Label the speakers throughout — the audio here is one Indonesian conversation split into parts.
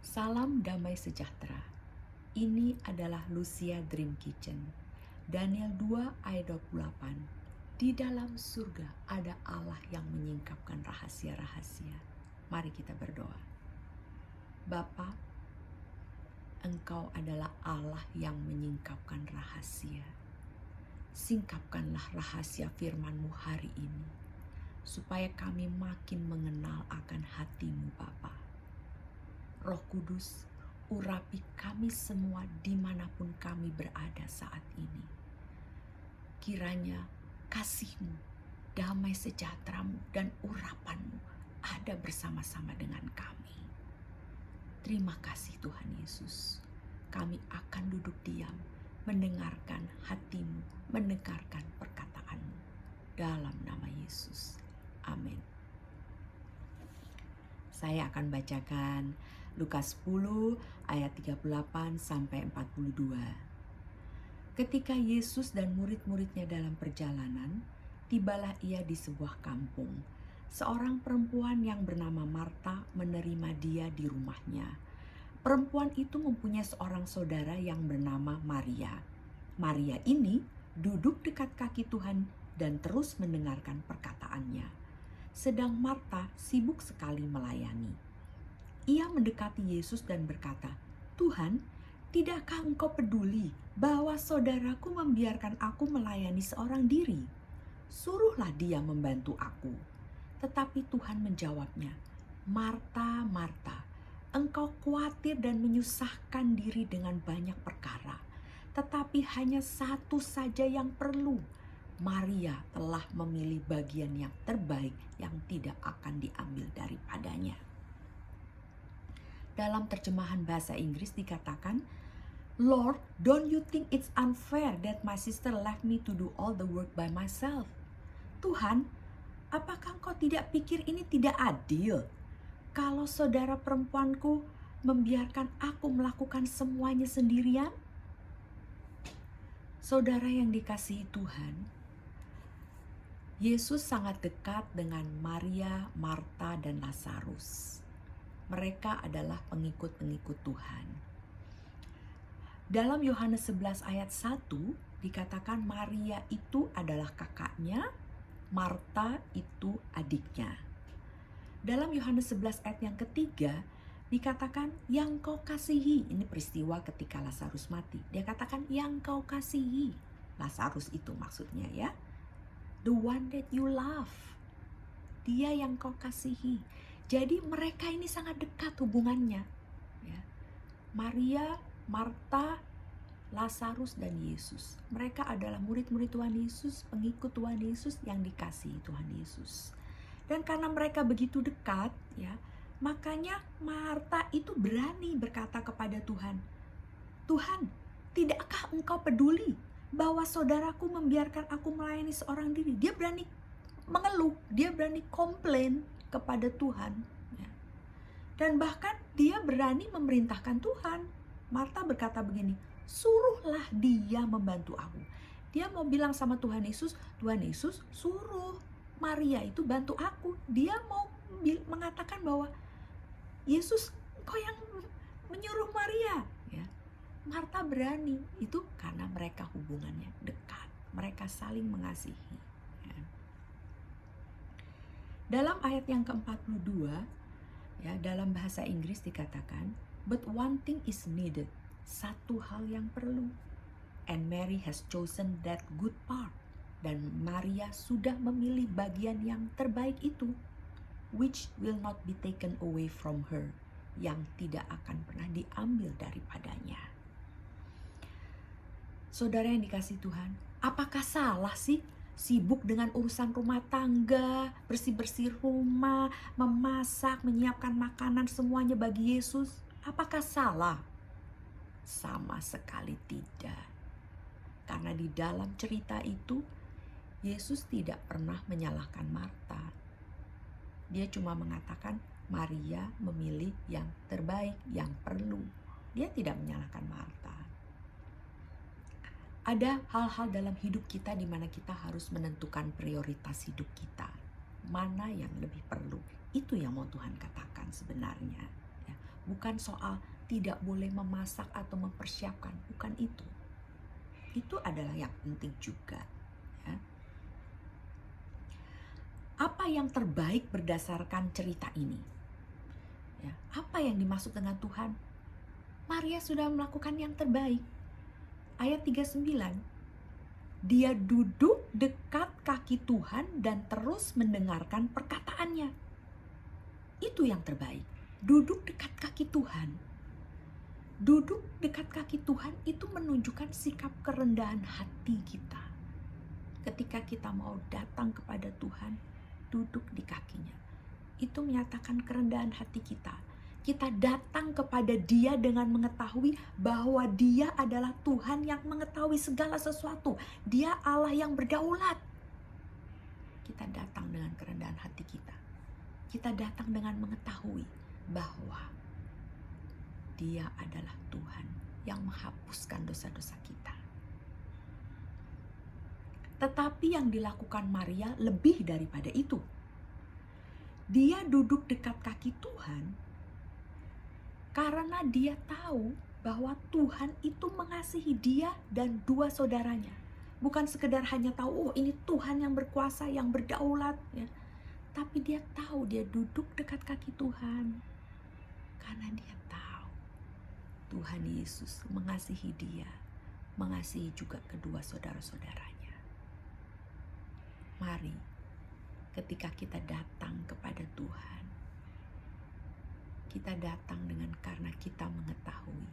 Speaker 1: Salam damai sejahtera. Ini adalah Lucia Dream Kitchen. Daniel 2 ayat 28. Di dalam surga ada Allah yang menyingkapkan rahasia-rahasia. Mari kita berdoa. Bapa, Engkau adalah Allah yang menyingkapkan rahasia. Singkapkanlah rahasia firman-Mu hari ini, supaya kami makin mengenal akan hati-Mu, Bapa. Roh Kudus, urapi kami semua dimanapun kami berada saat ini. Kiranya kasih-Mu, damai sejahtera-Mu, dan urapan-Mu ada bersama-sama dengan kami. Terima kasih Tuhan Yesus. Kami akan duduk diam, mendengarkan hati-Mu, mendengarkan perkataan-Mu. Dalam nama Yesus. Amin. Saya akan bacakan Lukas 10 ayat 38 sampai 42. Ketika Yesus dan murid-muridnya dalam perjalanan, tibalah ia di sebuah kampung. Seorang perempuan yang bernama Marta menerima dia di rumahnya. Perempuan itu mempunyai seorang saudara yang bernama Maria. Maria ini duduk dekat kaki Tuhan dan terus mendengarkan perkataannya. Sedang Marta sibuk sekali melayani. Ia mendekati Yesus dan berkata, "Tuhan, tidakkah Engkau peduli bahwa saudaraku membiarkan aku melayani seorang diri? Suruhlah dia membantu aku." Tetapi Tuhan menjawabnya, "Marta, Marta, engkau khawatir dan menyusahkan diri dengan banyak perkara. Tetapi hanya satu saja yang perlu. Maria telah memilih bagian yang terbaik yang tidak akan diambil daripadanya." Dalam terjemahan bahasa Inggris dikatakan, "Lord, don't you think it's unfair that my sister left me to do all the work by myself?" Tuhan, apakah Engkau tidak pikir ini tidak adil? Kalau saudara perempuanku membiarkan aku melakukan semuanya sendirian? Saudara yang dikasihi Tuhan, Yesus sangat dekat dengan Maria, Marta, dan Lazarus. Mereka adalah pengikut-pengikut Tuhan. Dalam Yohanes 11 ayat 1 dikatakan Maria itu adalah kakaknya, Marta itu adiknya. Dalam Yohanes 11 ayat yang ketiga dikatakan yang kau kasihi. Ini peristiwa ketika Lazarus mati. Dia katakan yang kau kasihi. Lazarus itu maksudnya ya. The one that you love. Dia yang kau kasihi. Jadi mereka ini sangat dekat hubungannya. Ya. Maria, Marta, Lazarus, dan Yesus. Mereka adalah murid-murid Tuhan Yesus, pengikut Tuhan Yesus yang dikasihi Tuhan Yesus. Dan karena mereka begitu dekat, ya, makanya Marta itu berani berkata kepada Tuhan, "Tuhan, tidakkah Engkau peduli bahwa saudaraku membiarkan aku melayani seorang diri?" Dia berani mengeluh, dia berani komplain kepada Tuhan. Ya. Dan bahkan dia berani memerintahkan Tuhan. Marta berkata begini, "Suruhlah dia membantu aku." Dia mau bilang sama Tuhan Yesus, "Tuhan Yesus, suruh Maria itu bantu aku." Dia mau mengatakan bahwa Yesus, Engkau yang menyuruh Maria. Ya. Marta berani, itu karena mereka hubungannya dekat. Mereka saling mengasihi. Ya. Dalam ayat yang ke-42, ya, dalam bahasa Inggris dikatakan, "But one thing is needed." Satu hal yang perlu. "And Mary has chosen that good part." Dan Maria sudah memilih bagian yang terbaik itu, which will not be taken away from her, yang tidak akan pernah diambil daripadanya. Saudara yang dikasihi Tuhan, apakah salah sih sibuk dengan urusan rumah tangga, bersih-bersih rumah, memasak, menyiapkan makanan semuanya bagi Yesus? Apakah salah? Sama sekali tidak. Karena di dalam cerita itu, Yesus tidak pernah menyalahkan Marta. Dia cuma mengatakan Maria memilih yang terbaik, yang perlu. Dia tidak menyalahkan Marta. Ada hal-hal dalam hidup kita di mana kita harus menentukan prioritas hidup kita. Mana yang lebih perlu. Itu yang mau Tuhan katakan sebenarnya. Ya. bukan soal tidak boleh memasak atau mempersiapkan, bukan itu. Itu adalah yang penting juga. Ya. Apa yang terbaik berdasarkan cerita ini? Ya, apa yang dimaksud dengan Tuhan? Maria sudah melakukan yang terbaik. Ayat 39, dia duduk dekat kaki Tuhan dan terus mendengarkan perkataannya. Itu yang terbaik. Duduk dekat kaki Tuhan. Duduk dekat kaki Tuhan itu menunjukkan sikap kerendahan hati kita. Ketika kita mau datang kepada Tuhan, duduk di kakinya. Itu menyatakan kerendahan hati kita. Kita datang kepada Dia dengan mengetahui bahwa Dia adalah Tuhan yang mengetahui segala sesuatu. Dia Allah yang berdaulat. Kita datang dengan kerendahan hati kita. Kita datang dengan mengetahui bahwa Dia adalah Tuhan yang menghapuskan dosa-dosa kita. Tetapi yang dilakukan Maria lebih daripada itu. Dia duduk dekat kaki Tuhan karena dia tahu bahwa Tuhan itu mengasihi dia dan dua saudaranya. Bukan sekedar hanya tahu, oh ini Tuhan yang berkuasa, yang berdaulat. Ya. Tapi dia tahu, dia duduk dekat kaki Tuhan. Karena dia tahu Tuhan Yesus mengasihi dia, mengasihi juga kedua saudara-saudaranya. Mari, ketika kita datang kepada Tuhan, kita datang dengan karena kita mengetahui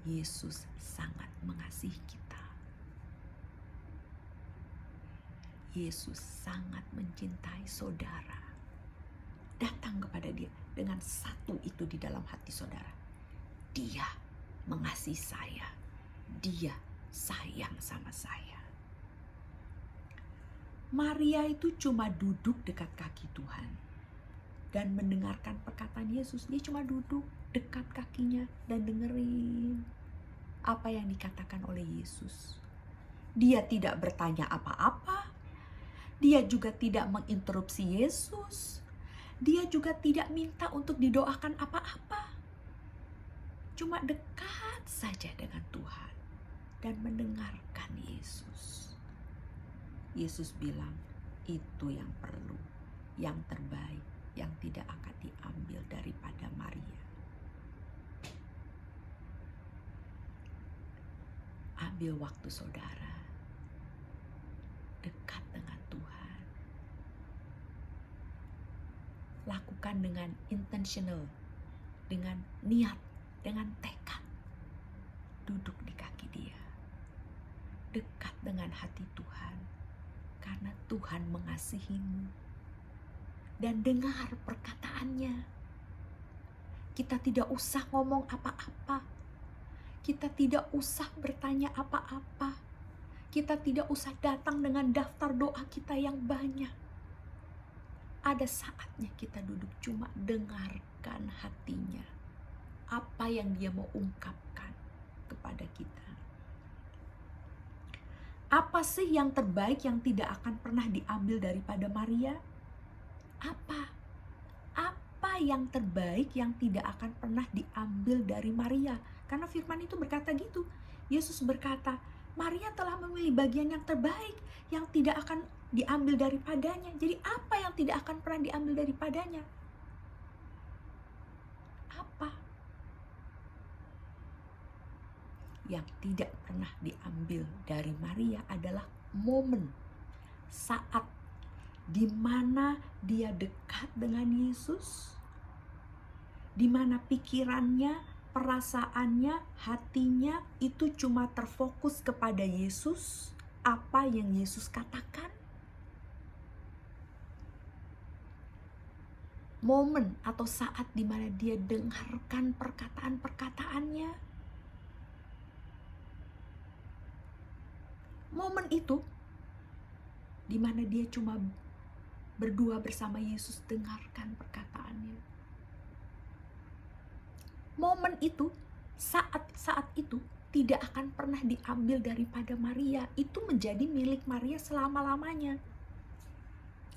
Speaker 1: Yesus sangat mengasihi kita. Yesus sangat mencintai saudara. Datang kepada Dia dengan satu itu di dalam hati saudara. Dia mengasihi saya. Dia sayang sama saya. Maria itu cuma duduk dekat kaki Tuhan dan mendengarkan perkataan Yesus. Dia cuma duduk dekat kakinya dan dengerin apa yang dikatakan oleh Yesus. Dia tidak bertanya apa-apa. Dia juga tidak menginterupsi Yesus. Dia juga tidak minta untuk didoakan apa-apa. Cuma dekat saja dengan Tuhan dan mendengarkan Yesus. Yesus bilang, itu yang perlu, yang terbaik, yang tidak akan diambil daripada Maria. Ambil waktu saudara, dekat dengan Tuhan. Lakukan dengan intentional, dengan niat, dengan tekad. Duduk di kaki Dia. Dekat dengan hati Tuhan. Karena Tuhan mengasihimu. Dan dengar perkataannya. Kita tidak usah ngomong apa-apa. Kita tidak usah bertanya apa-apa. Kita tidak usah datang dengan daftar doa kita yang banyak. Ada saatnya kita duduk cuma dengarkan hatinya. Apa yang Dia mau ungkapkan kepada kita. Apa sih yang terbaik yang tidak akan pernah diambil daripada Maria? Apa? Apa yang terbaik yang tidak akan pernah diambil dari Maria? Karena firman itu berkata gitu. Yesus berkata, Maria telah memilih bagian yang terbaik yang tidak akan diambil daripadanya. Jadi apa yang tidak akan pernah diambil daripadanya? Apa? Yang tidak pernah diambil dari Maria adalah momen saat di mana dia dekat dengan Yesus, di mana pikirannya, perasaannya, hatinya itu cuma terfokus kepada Yesus, apa yang Yesus katakan. Momen atau saat di mana dia dengarkan perkataan-perkataannya. Momen itu di mana dia cuma berdua bersama Yesus dengarkan perkataannya. Momen itu, saat itu tidak akan pernah diambil daripada Maria. Itu menjadi milik Maria selama-lamanya.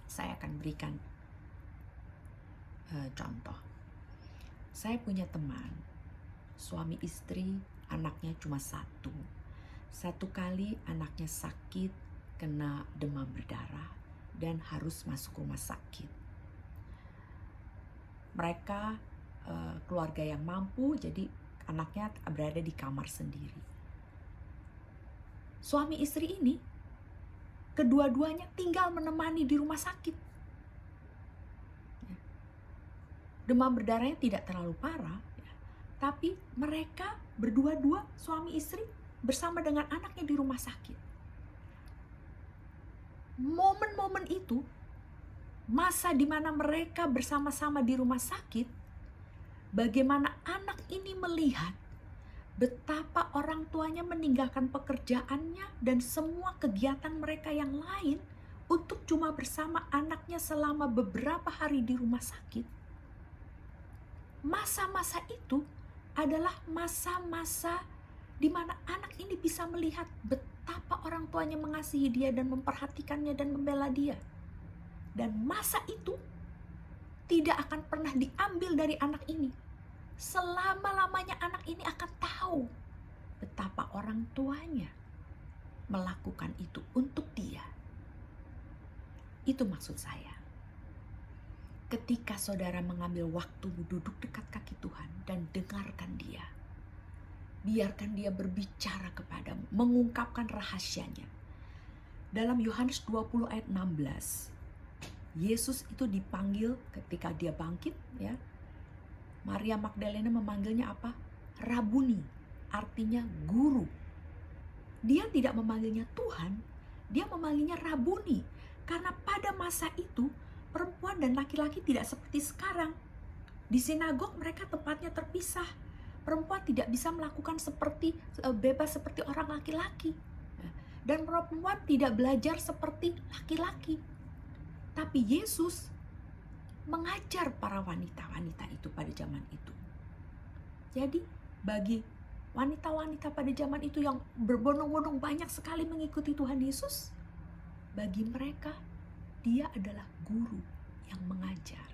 Speaker 1: Saya akan berikan contoh. Saya punya teman, suami istri, anaknya cuma satu. Satu kali anaknya sakit, kena demam berdarah, dan harus masuk rumah sakit. Mereka keluarga yang mampu, jadi anaknya berada di kamar sendiri. Suami istri ini, kedua-duanya tinggal menemani di rumah sakit. Demam berdarahnya tidak terlalu parah, tapi mereka berdua-dua suami istri bersama dengan anaknya di rumah sakit. Momen-momen itu, masa di mana mereka bersama-sama di rumah sakit, bagaimana anak ini melihat betapa orang tuanya meninggalkan pekerjaannya dan semua kegiatan mereka yang lain untuk cuma bersama anaknya selama beberapa hari di rumah sakit. Masa-masa itu adalah masa-masa di mana anak ini bisa melihat betapa orang tuanya mengasihi dia dan memperhatikannya dan membela dia. Dan masa itu tidak akan pernah diambil dari anak ini. Selama-lamanya anak ini akan tahu betapa orang tuanya melakukan itu untuk dia. Itu maksud saya. Ketika saudara mengambil waktu duduk dekat kaki Tuhan dan dengarkan dia. Biarkan dia berbicara kepadamu, mengungkapkan rahasianya. Dalam Yohanes 20 ayat 16, Yesus itu dipanggil ketika dia bangkit, ya. Maria Magdalena memanggilnya apa? Rabuni, artinya guru. Dia tidak memanggilnya Tuhan, dia memanggilnya Rabuni. Karena pada masa itu, perempuan dan laki-laki tidak seperti sekarang. Di sinagog mereka tempatnya terpisah. Perempuan tidak bisa melakukan bebas seperti orang laki-laki. Dan perempuan tidak belajar seperti laki-laki. Tapi Yesus mengajar para wanita-wanita itu pada zaman itu. Jadi bagi wanita-wanita pada zaman itu yang berbondong-bondong banyak sekali mengikuti Tuhan Yesus, bagi mereka dia adalah guru yang mengajar.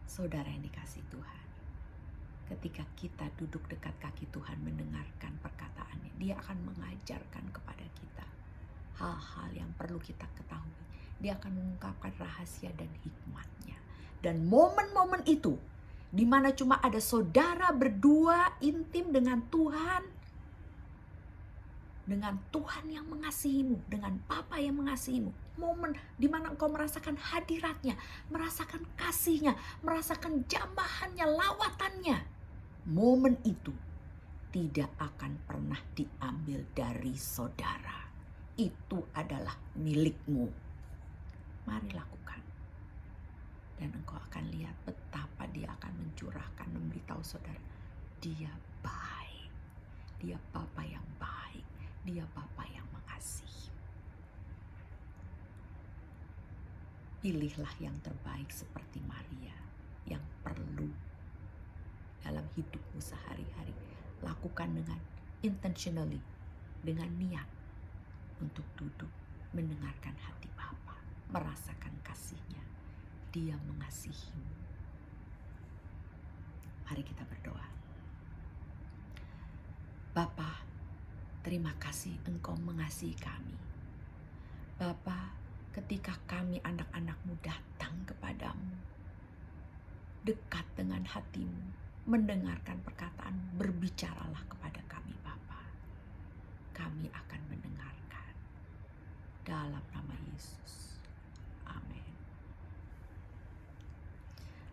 Speaker 1: Saudara yang dikasihi Tuhan, ketika kita duduk dekat kaki Tuhan mendengarkan perkataannya, dia akan mengajarkan kepada kita hal-hal yang perlu kita ketahui. Dia akan mengungkapkan rahasia dan hikmatnya. Dan momen-momen itu, di mana cuma ada saudara berdua intim dengan Tuhan, dengan Tuhan yang mengasihimu, dengan Bapa yang mengasihimu. Momen di mana engkau merasakan hadiratnya, merasakan kasihnya, merasakan jambahannya, lawatannya. Momen itu tidak akan pernah diambil dari saudara. Itu adalah milikmu. Mari lakukan. Dan engkau akan lihat betapa dia akan mencurahkan, memberitahu saudara, dia baik. Dia Bapa yang baik. Dia Bapa yang mengasihi. Pilihlah yang terbaik seperti Maria yang perlu dalam hidupmu sehari-hari. Lakukan dengan intentionally, dengan niat untuk duduk mendengarkan hati Bapa, merasakan kasihnya. Dia mengasihimu. Mari kita berdoa. Bapa, terima kasih Engkau mengasihi kami. Bapa, ketika kami anak-anak-Mu datang kepadamu, dekat dengan hati-Mu, mendengarkan perkataan, berbicaralah kepada kami Bapa. Kami akan mendengarkan. Dalam nama Yesus. Amin.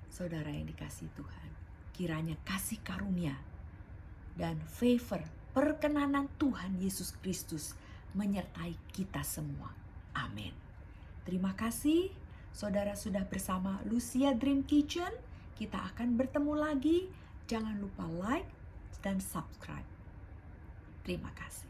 Speaker 1: Saudara yang dikasihi Tuhan, kiranya kasih karunia dan favor, perkenanan Tuhan Yesus Kristus menyertai kita semua. Amin. Terima kasih, saudara sudah bersama Lucia Dream Kitchen. Kita akan bertemu lagi. Jangan lupa like dan subscribe. Terima kasih.